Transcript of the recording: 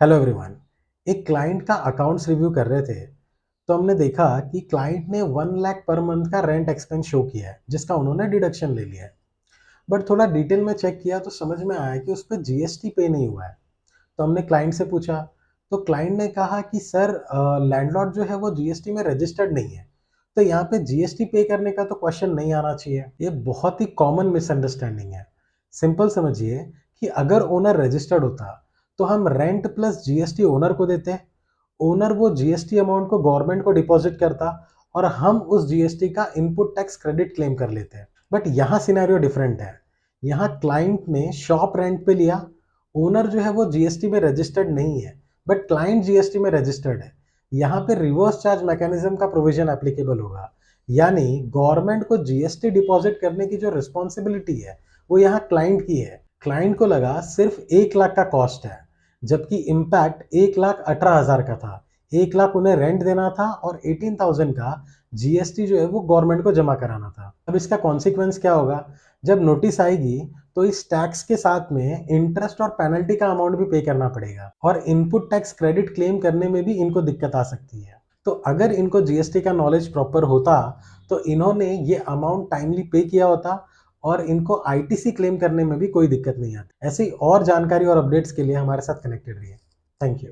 Hello everyone. एक client का accounts review कर रहे थे, तो हमने देखा कि क्लाइंट ने 1 लाख पर मंथ का रेंट एक्सपेंस शो किया है, जिसका उन्होंने डिडक्शन ले लिया है। बट थोड़ा डिटेल में चेक किया तो समझ में आया कि उस पे जीएसटी पे नहीं हुआ है। तो हमने क्लाइंट से पूछा, तो क्लाइंट ने कहा कि सर लैंडलॉर्ड जो है वो जीएसटी में रजिस्टर्ड नहीं है, तो यहाँ पे जीएसटी पे करने का तो क्वेश्चन नहीं आना चाहिए। ये बहुत ही कॉमन मिसअंडरस्टैंडिंग है। सिंपल समझिए कि अगर ओनर रजिस्टर्ड होता तो हम रेंट प्लस जीएसटी ओनर को देते, ओनर वो जीएसटी अमाउंट को गवर्नमेंट को डिपॉजिट करता और हम उस जीएसटी का इनपुट टैक्स क्रेडिट क्लेम कर लेते हैं। बट यहाँ सिनेरियो डिफरेंट है। यहाँ क्लाइंट ने शॉप रेंट पे लिया, ओनर जो है वो जीएसटी में रजिस्टर्ड नहीं है, बट क्लाइंट जीएसटी में रजिस्टर्ड है। यहाँ पे रिवर्स चार्ज मैकेनिज्म का प्रोविजन एप्लीकेबल होगा, यानी गवर्नमेंट को जीएसटी डिपॉजिट करने की जो रिस्पॉन्सिबिलिटी है वो यहाँ क्लाइंट की है। क्लाइंट को लगा सिर्फ 1 लाख का कॉस्ट है, जबकि इम्पैक्ट 1,18,000 का था। 1 लाख उन्हें रेंट देना था और 18,000 का जीएसटी जो है वो गवर्नमेंट को जमा कराना था। अब इसका कॉन्सिक्वेंस क्या होगा? जब नोटिस आएगी तो इस टैक्स के साथ में इंटरेस्ट और पेनल्टी का अमाउंट भी पे करना पड़ेगा और इनपुट टैक्स क्रेडिट क्लेम करने में भी इनको दिक्कत आ सकती है। तो अगर इनको जीएसटी का नॉलेज प्रॉपर होता तो इन्होंने ये अमाउंट टाइमली पे किया होता और इनको आईटीसी क्लेम करने में भी कोई दिक्कत नहीं आती। ऐसी और जानकारी और अपडेट्स के लिए हमारे साथ कनेक्टेड रहिए। Thank you.